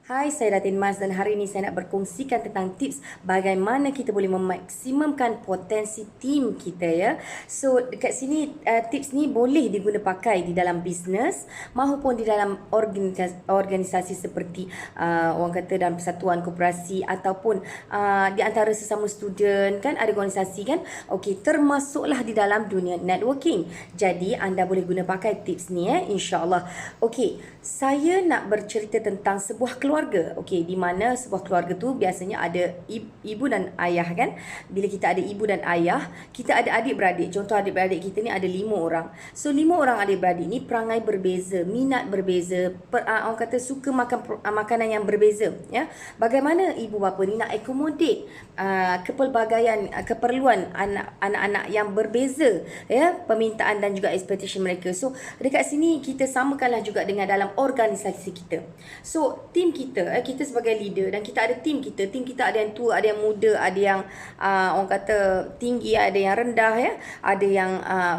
Hai, saya Datin Mas dan hari ini saya nak berkongsikan tentang tips bagaimana kita boleh memaksimumkan potensi tim kita ya. So, dekat sini tips ni boleh diguna pakai di dalam bisnes maupun di dalam organisasi seperti orang kata dalam persatuan koperasi ataupun di antara sesama student kan, ada organisasi kan. Okey, termasuklah di dalam dunia networking. Jadi, anda boleh guna pakai tips ni insya-Allah. Okey, saya nak bercerita tentang sebuah keluarga. Okey, di mana sebuah keluarga tu biasanya ada ibu dan ayah kan. Bila kita ada ibu dan ayah, kita ada adik-beradik. Contoh adik-beradik kita ni ada 5 orang. So 5 orang adik-beradik ni perangai berbeza, minat berbeza, orang kata suka makan makanan yang berbeza ya. Bagaimana ibu bapa ni nak accommodate kepelbagaian keperluan anak-anak yang berbeza ya, permintaan dan juga expectation mereka. So dekat sini kita samakanlah juga dengan dalam organisasi kita. So tim kita sebagai leader dan kita ada tim kita ada yang tua, ada yang muda, ada yang orang kata tinggi, ada yang rendah ya, ada yang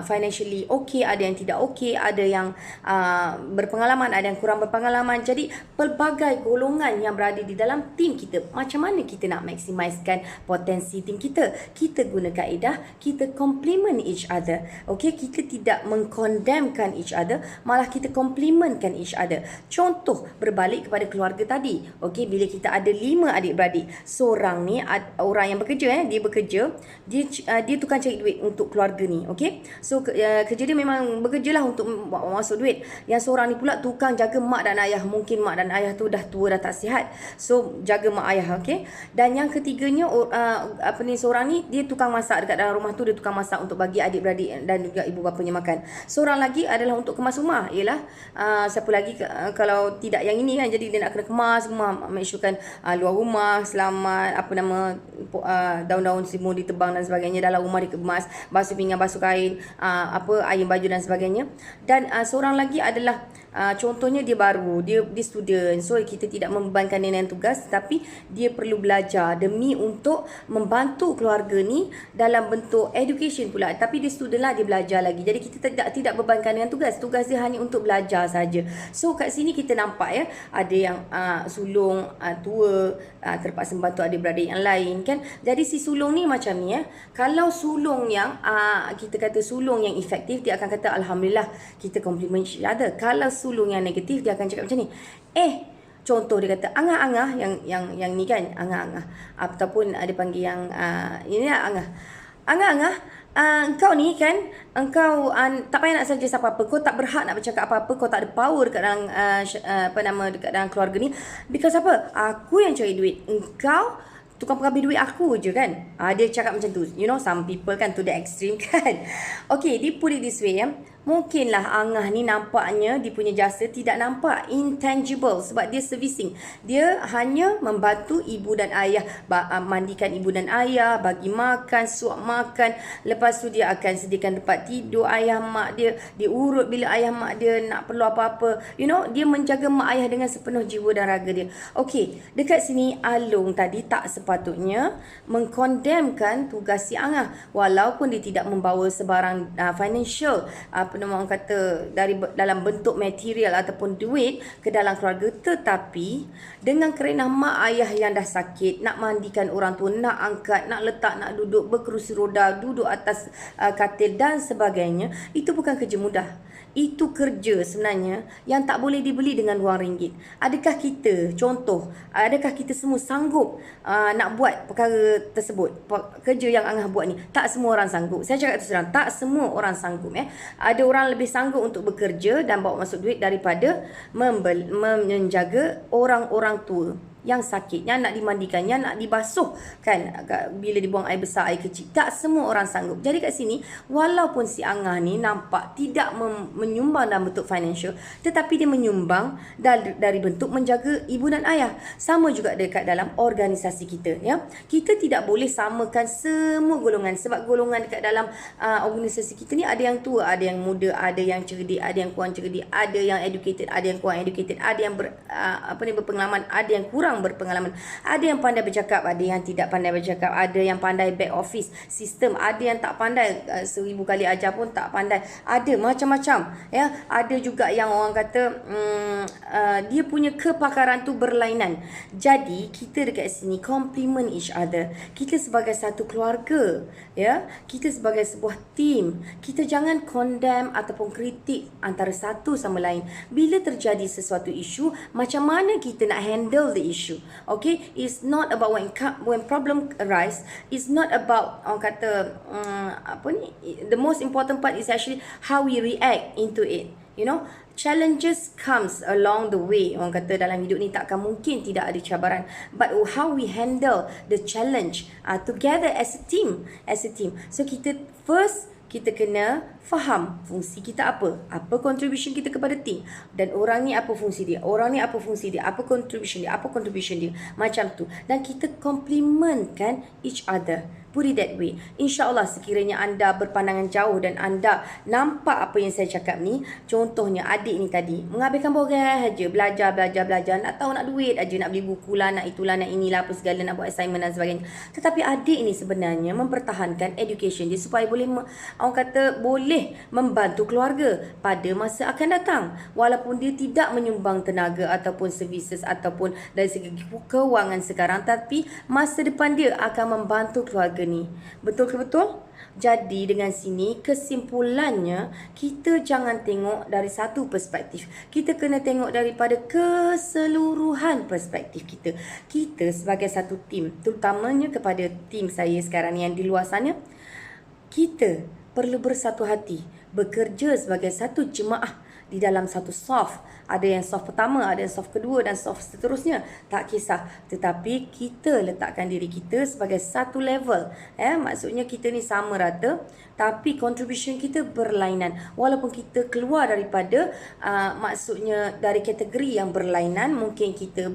financially okay, ada yang tidak okay, ada yang berpengalaman, ada yang kurang berpengalaman. Jadi pelbagai golongan yang berada di dalam tim kita. Macam mana kita nak maksimiskan potensi tim kita? Kita guna kaedah kita complement each other. Okay, kita tidak mengkondemnkan each other, malah kita complimentkan each other. Contoh berbalik kepada keluarga tadi. Okey, bila kita ada 5 adik-beradik, seorang ni orang yang bekerja dia bekerja, dia tukang cari duit untuk keluarga ni. Okey, so kerja dia memang bekerjalah untuk masuk duit. Yang seorang ni pula tukang jaga mak dan ayah. Mungkin mak dan ayah tu dah tua, dah tak sihat, so jaga mak ayah. Okey, dan yang ketiganya seorang ni dia tukang masak dekat dalam rumah tu, dia tukang masak untuk bagi adik-beradik dan juga ibu bapanya makan. Seorang lagi adalah untuk kemas rumah, ialah siapa lagi kalau tidak yang ini kan, jadi dia nak kena kemas rumah, make sure kan luar rumah selamat, daun-daun semua ditebang dan sebagainya, dalam rumah dikemas, basuh pinggan, basuh kain, ayun baju dan sebagainya. Dan seorang lagi adalah contohnya dia baru, dia student, so kita tidak membebankan dia dengan tugas, tapi dia perlu belajar demi untuk membantu keluarga ni dalam bentuk education pula, tapi dia student lah, dia belajar lagi. Jadi kita tidak bebankan dengan tugas dia hanya untuk belajar saja. So kat sini kita nampak ya, ada yang sulung tua, terpaksa membantu adik-beradik yang lain kan. Jadi si sulung ni macam ni kalau sulung yang kita kata sulung yang efektif, dia akan kata alhamdulillah, kita compliment each other. Kalau sulung yang negatif, dia akan cakap macam ni, contoh dia kata angah-angah, yang ni kan, angah-angah, ataupun ada panggil yang ini lah, angah-angah, engkau ni kan, engkau tak payah nak suggest apa-apa, kau tak berhak nak bercakap apa-apa, kau tak ada power dekat dalam dekat dalam keluarga ni. Because apa? Aku yang cari duit, engkau tukang pengambil duit aku je kan. Dia cakap macam tu. You know, some people kan to the extreme kan. Okay, dia put it this way mungkinlah angah ni nampaknya dia punya jasa tidak nampak intangible sebab dia servicing. Dia hanya membantu ibu dan ayah, mandikan ibu dan ayah, bagi makan, suap makan. Lepas tu dia akan sediakan tempat tidur ayah mak dia. Dia urut bila ayah mak dia nak perlu apa-apa. You know, dia menjaga mak ayah dengan sepenuh jiwa dan raga dia. Okey, dekat sini Alung tadi tak sepatutnya mengkondemkan tugas si angah. Walaupun dia tidak membawa sebarang financial, orang kata dalam bentuk material ataupun duit ke dalam keluarga, tetapi dengan kerana mak ayah yang dah sakit, nak mandikan orang tua, nak angkat, nak letak, nak duduk berkerusi roda, duduk atas katil dan sebagainya, itu bukan kerja mudah. Itu kerja sebenarnya yang tak boleh dibeli dengan wang ringgit. Adakah kita, contoh, adakah kita semua sanggup nak buat perkara tersebut? Kerja yang angah buat ni, tak semua orang sanggup. Saya cakap terus terang, tak semua orang sanggup. Ada orang lebih sanggup untuk bekerja dan bawa masuk duit daripada menjaga orang-orang tua yang sakit, yang nak dimandikan, yang nak dibasuh kan, bila dibuang air besar, air kecil. Tak semua orang sanggup. Jadi kat sini, walaupun si angah ni nampak tidak menyumbang dalam bentuk financial, tetapi dia menyumbang dari bentuk menjaga ibu dan ayah. Sama juga dekat dalam organisasi kita ya. Kita tidak boleh samakan semua golongan, sebab golongan dekat dalam organisasi kita ni ada yang tua, ada yang muda, ada yang cerdik, ada yang kurang cerdik, ada yang educated, ada yang kurang educated, ada yang berpengalaman, ada yang kurang kurang berpengalaman. Ada yang pandai bercakap, ada yang tidak pandai bercakap, ada yang pandai back office sistem, ada yang tak pandai, 1000 kali ajar pun tak pandai. Ada macam-macam, ya. Ada juga yang orang kata dia punya kepakaran tu berlainan. Jadi kita dekat sini complement each other. Kita sebagai satu keluarga, ya. Kita sebagai sebuah team. Kita jangan condemn ataupun kritik antara satu sama lain. Bila terjadi sesuatu isu, macam mana kita nak handle the issue? Okay, it's not about when problem arise. It's not about orang kata the most important part is actually how we react into it. You know, challenges comes along the way. Orang kata dalam hidup ni takkan mungkin tidak ada cabaran, but how we handle the challenge together as a team, So kita kena faham fungsi kita apa contribution kita kepada team, dan orang ni apa fungsi dia, apa contribution dia, macam tu. Dan kita complementkan each other. Put it that way. InsyaAllah sekiranya anda berpandangan jauh dan anda nampak apa yang saya cakap ni, contohnya adik ni tadi menghabiskan borang aja, belajar, nak tahu nak duit aja, nak beli buku lah, nak itulah, nak inilah, apa segala, nak buat assignment dan sebagainya. Tetapi adik ni sebenarnya mempertahankan education dia supaya boleh orang kata boleh membantu keluarga pada masa akan datang, walaupun dia tidak menyumbang tenaga ataupun services ataupun dari segi kewangan sekarang, tapi masa depan dia akan membantu keluarga ni. Betul ke betul? Jadi dengan sini kesimpulannya, kita jangan tengok dari satu perspektif. Kita kena tengok daripada keseluruhan perspektif kita. Kita sebagai satu tim, terutamanya kepada tim saya sekarang yang di luar sana, kita perlu bersatu hati, bekerja sebagai satu jemaah di dalam satu saf. Ada yang saf pertama, ada yang saf kedua dan saf seterusnya, tak kisah. Tetapi kita letakkan diri kita sebagai satu level. Maksudnya kita ni sama rata, tapi contribution kita berlainan. Walaupun kita keluar daripada maksudnya dari kategori yang berlainan, mungkin kita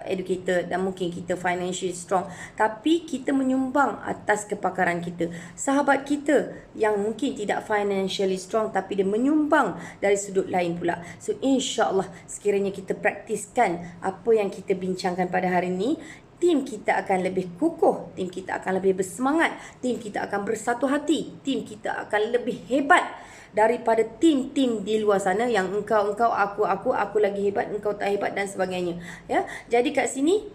educated dan mungkin kita financially strong, tapi kita menyumbang atas kepakaran kita. Sahabat kita yang mungkin tidak financially strong, tapi dia menyumbang dari sudut lain pula. So insyaAllah sekiranya kita praktiskan apa yang kita bincangkan pada hari ini, tim kita akan lebih kukuh, tim kita akan lebih bersemangat, tim kita akan bersatu hati, tim kita akan lebih hebat daripada tim-tim di luar sana yang engkau, aku lagi hebat, engkau tak hebat dan sebagainya. Ya, jadi kat sini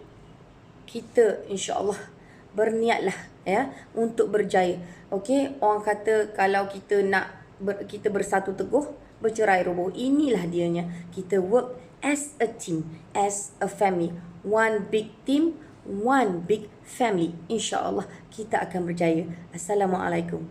kita insya-Allah berniatlah untuk berjaya. Okey, orang kata kalau kita nak kita bersatu teguh, bercerai roboh. Inilah dianya. Kita work as a team, as a family. One big team, one big family. InsyaAllah kita akan berjaya. Assalamualaikum.